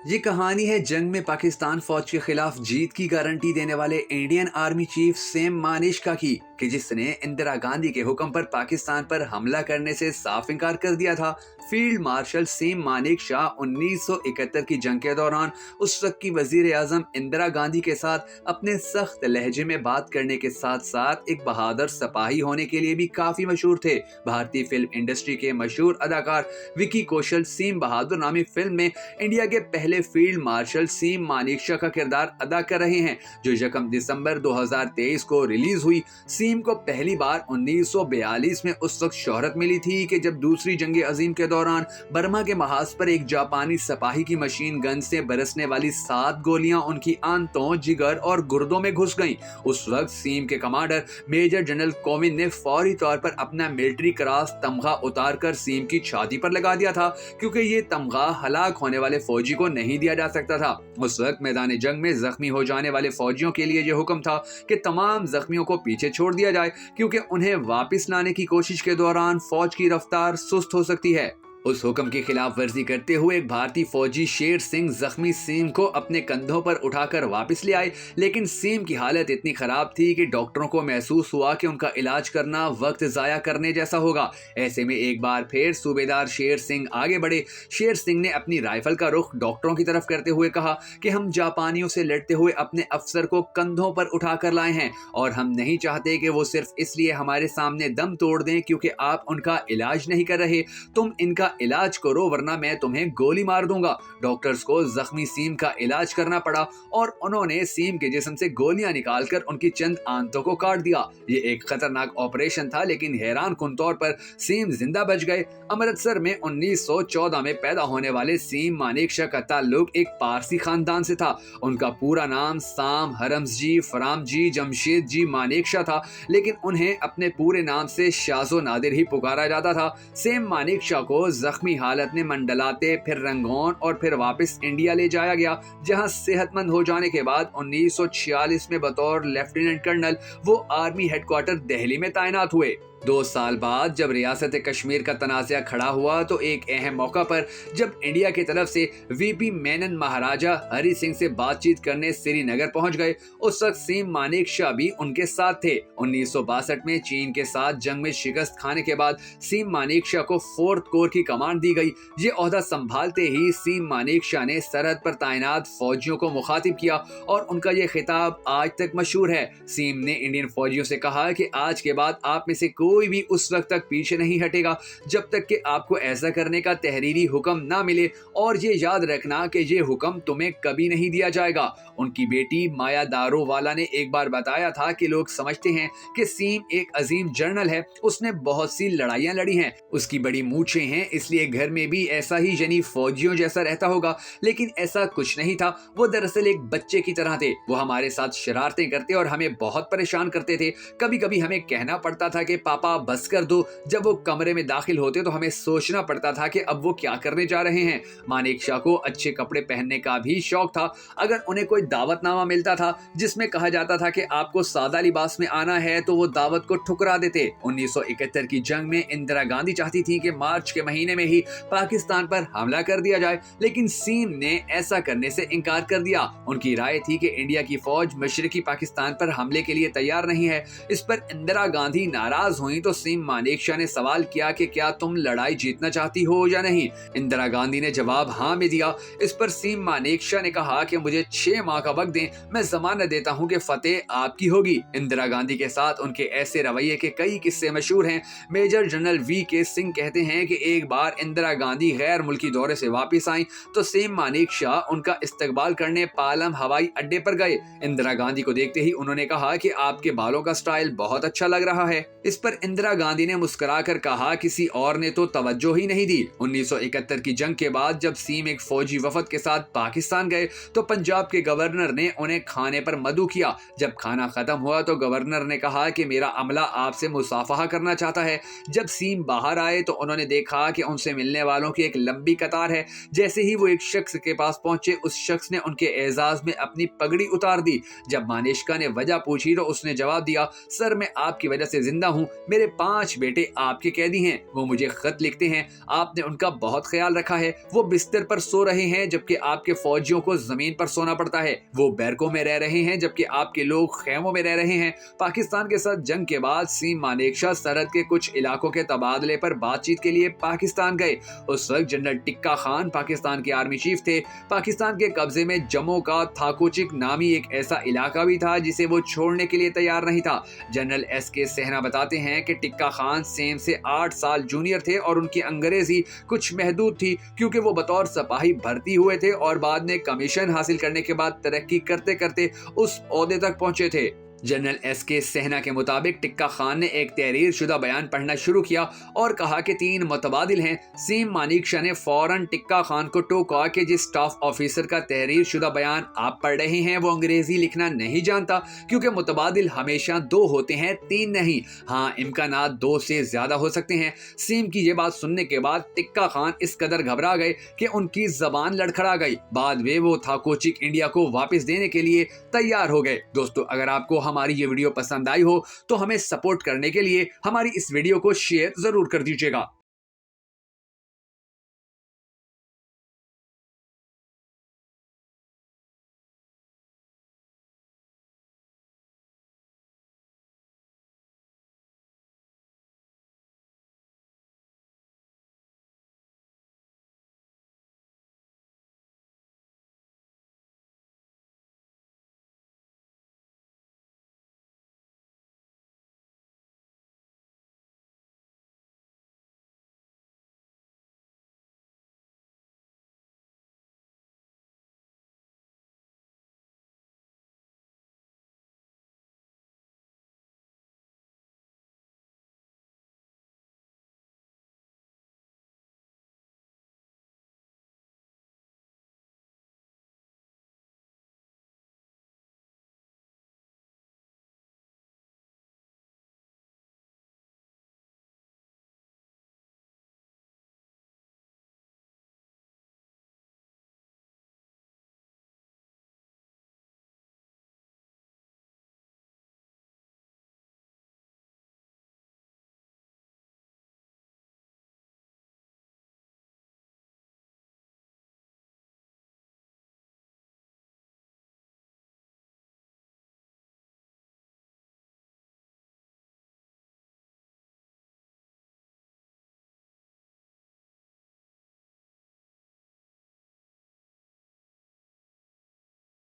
ये कहानी है जंग में पाकिस्तान फौज के खिलाफ जीत की गारंटी देने वाले Indian army chief same Manekshaw की, जिसने इंदिरा गांधी के हुक्म पर पाकिस्तान पर हमला करने से साफ इनकार कर दिया था। फील्ड मार्शल सेम मानेकशॉ 1971 की जंग के दौरान उस वक्त की वजीर आजम इंदिरा गांधी के साथ अपने सख्त लहजे में बात करने के साथ साथ एक बहादुर सिपाही होने के लिए भी काफी मशहूर थे। भारतीय फिल्म इंडस्ट्री के मशहूर अदाकार विकी कौशल सिम बहादुर नामी फिल्म में इंडिया के पहले फील्ड मार्शल सेम मानेकशॉ का किरदार अदा कर रहे हैं, जो 1 दिसंबर 2023 को रिलीज हुई। सीम को पहली बार 1942 में उस वक्त शोहरत मिली थी कि जब दूसरी जंग अजीम के दौरान बर्मा के महाज पर एक जापानी सिपाही की मशीन गन से बरसने वाली 7 गोलियां उनकी आंतों, जिगर और गुर्दों में घुस गईं। उस वक्त सीम के कमांडर मेजर जनरल कोविंद ने फौरी तौर पर अपना मिलिट्री क्रॉस तमगा उतारकर सीम की छाती पर लगा दिया था, क्योंकि ये तमगा हलाक होने वाले फौजी को नहीं दिया जा सकता था। उस वक्त मैदान जंग में जख्मी हो जाने वाले फौजियों के लिए यह हुक्म था कि तमाम जख्मियों को पीछे छोड़ दिया जाए, क्योंकि उन्हें वापस लाने की कोशिश के दौरान फौज की रफ्तार सुस्त हो सकती है। उस हुक्म की खिलाफ वर्जी करते हुए एक भारतीय फौजी शेर सिंह जख्मी सीम को अपने कंधों पर उठाकर वापस ले आए, लेकिन सीम की हालत इतनी खराब थी कि डॉक्टरों को महसूस हुआ कि उनका इलाज करना वक्त जाया करने जैसा होगा। ऐसे में एक बार फिर सूबेदार शेर सिंह आगे बढ़े। शेर सिंह ने अपनी राइफल का रुख डॉक्टरों की तरफ करते हुए कहा कि हम जापानियों से लड़ते हुए अपने अफसर को कंधों पर उठाकर लाए हैं और हम नहीं चाहते कि वो सिर्फ इसलिए हमारे सामने दम तोड़ दें क्योंकि आप उनका इलाज नहीं कर रहे। तुम इनका इलाज करो वरना मैं तुम्हें गोली मार दूंगा। डॉक्टर्स को जख्मी सीम का इलाज करना पड़ा और उन्होंने सीम के जिस्म से गोलियां निकालकर उनकी चंद आंतों को काट दिया। ये एक खतरनाक ऑपरेशन था, लेकिन हैरान कुन तौर पर सीम जिंदा बच गए। अमृतसर में 1914 में पैदा होने वाले सीम मानेकशॉ का ताल्लुक एक पारसी खानदान से था। उनका पूरा नाम साम हरमजी फरामजी जमशेद जी मानेकशॉ था, लेकिन उन्हें अपने पूरे नाम से शाजो नादिर ही पुकारा जाता था। सेम मानेकशॉ को जख्मी हालत में मंडलाते, फिर रंगून और फिर वापस इंडिया ले जाया गया, जहां सेहतमंद हो जाने के बाद 1946 में बतौर लेफ्टिनेंट कर्नल वो आर्मी हेडक्वार्टर दिल्ली में तैनात हुए। 2 साल बाद जब रियासत कश्मीर का तनाज़ा खड़ा हुआ तो एक अहम मौका पर जब इंडिया की तरफ से वीपी मेनन महाराजा हरि सिंह से बातचीत करने श्रीनगर पहुंच गए। उस वक्त सीम मानेकशॉ भी उनके साथ थे। 1962 में चीन के साथ जंग में शिकस्त खाने के बाद सीम मानेकशॉ को 4th कोर की कमांड दी गई। ये ओहदा संभालते ही सीम मानेकशॉ ने सरहद पर तैनात फौजियों को मुखातिब किया और उनका ये खिताब आज तक मशहूर है। सीम ने इंडियन फौजियों से कहा कि आज के बाद आप में से कोई भी उस वक्त तक पीछे नहीं हटेगा जब तक कि आपको ऐसा करने का तहरीरी हुक्म ना मिले, और ये याद रखना कि ये हुक्म तुम्हें कभी नहीं दिया जाएगा। उनकी बेटी माया दारोवाला ने एक बार बताया था कि लोग समझते हैं कि सीम एक अजीम जर्नल है, उसने बहुत सी लड़ाइयां लड़ी हैं, उसकी बड़ी मूछें हैं, इसलिए घर में भी ऐसा ही यानी फौजियों जैसा रहता होगा। लेकिन ऐसा कुछ नहीं था। वो दरअसल एक बच्चे की तरह थे। वो हमारे साथ शरारतें करते और हमें बहुत परेशान करते थे। कभी कभी हमें कहना पड़ता था कि पापा बस कर दो। जब वो कमरे में दाखिल होते तो हमें सोचना पड़ता था कि अब वो क्या करने जा रहे हैं। मानेकशॉ को अच्छे कपड़े पहनने का भी शौक था। अगर उन्हें कोई दावतनामा मिलता था जिसमें कहा जाता था कि आपको सादा लिबास में आना है, तो वो दावत को ठुकरा देते। 1971 की जंग में इंदिरा गांधी चाहती थी कि मार्च के महीने में ही पाकिस्तान पर हमला कर दिया जाए, लेकिन सीम ने ऐसा करने से इनकार कर दिया। उनकी राय थी कि इंडिया की फौज मशरकी पाकिस्तान पर हमले के लिए तैयार नहीं है। इस पर इंदिरा गांधी नाराज हुई तो सीम मानेकशॉ ने सवाल किया कि क्या तुम लड़ाई जीतना चाहती हो या नहीं। इंदिरा गांधी ने जवाब हाँ में दिया। इस पर सीम मानेकशॉ ने कहा कि मुझे 6 माह का वक्त दें, मैं जमानत देता हूं कि फतेह आपकी होगी। इंदिरा गांधी के साथ उनके ऐसे रवैये के कई किस्से मशहूर हैं। Major general VK. सिंह कहते हैं कि एक बार इंदिरा गांधी गैर मुल्की दौरे से वापस आई तो सीम मानेकशॉ उनका इस्तकबाल करने पालम हवाई अड्डे पर गए। इंदिरा गांधी को देखते ही उन्होंने कहा कि आपके बालों का स्टाइल बहुत अच्छा लग रहा है। इस पर इंदिरा गांधी ने मुस्कुराकर कहा, किसी और ने तो तवज्जो ही नहीं दी। 1971 की जंग के बाद जब सीम एक फौजी वफद के साथ पाकिस्तान गए तो पंजाब के गवर्नर ने उन्हें खाने पर मदऊ किया। जब खाना खत्म हुआ तो गवर्नर ने कहा कि मेरा अमला आपसे मुसाफहा करना चाहता है। जब सीम बाहर आए तो उन्होंने देखा कि उनसे मिलने वालों की एक लंबी कतार है। जैसे ही वो एक शख्स के पास पहुंचे, उस शख्स ने उनके एजाज में अपनी पगड़ी उतार दी। जब मानेकशॉ ने वजह पूछी तो उसने जवाब दिया, सर मैं आपकी वजह से जिंदा हूं, मेरे 5 बेटे आपके कैदी हैं, वो मुझे खत लिखते हैं, आपने उनका बहुत ख्याल रखा है, वो बिस्तर पर सो रहे हैं जबकि आपके फौजियों को जमीन पर सोना पड़ता है, वो बैरकों में रह रहे हैं जबकि आपके लोग खेमों में रह रहे हैं। पाकिस्तान के साथ जंग के बाद सीम मानेकशॉ सरहद के कुछ इलाकों के तबादले पर बातचीत के लिए पाकिस्तान गए। उस वक्त जनरल टिक्का खान पाकिस्तान के आर्मी चीफ थे। पाकिस्तान के कब्जे में जम्मू का थाकोचिक नामी एक ऐसा इलाका भी था जिसे वो छोड़ने के लिए तैयार नहीं था। जनरल SK सेहना बताते हैं कि टिक्का खान सेम से 8 साल जूनियर थे और उनकी अंग्रेजी कुछ महदूद थी क्योंकि वो बतौर सिपाही भर्ती हुए थे और बाद में कमीशन हासिल करने के बाद तरक्की करते करते उस ओहदे तक पहुंचे थे। जनरल SK सेहना के मुताबिक टिक्का खान ने एक तहरीर शुदा बयान पढ़ना शुरू किया और कहा कि 3 मुतबादिल हैं। सीम मानेकशॉ ने फौरन टिक्का खान को टोका कि जिस स्टाफ ऑफिसर का तहरीर शुदा बयान आप पढ़ रहे हैं वो अंग्रेजी लिखना नहीं जानता, क्योंकि मुतबादिल हमेशा 2 होते हैं, 3 नहीं। हाँ, इम्कानात 2 से ज्यादा हो सकते हैं। सीम की ये बात सुनने के बाद टिक्का खान इस कदर घबरा गए कि उनकी जबान लड़खड़ा गई। बाद में वो थाकोचिक इंडिया को वापस देने के लिए तैयार हो गए। दोस्तों, अगर आपको हमारी ये वीडियो पसंद आई हो तो हमें सपोर्ट करने के लिए हमारी इस वीडियो को शेयर जरूर कर दीजिएगा।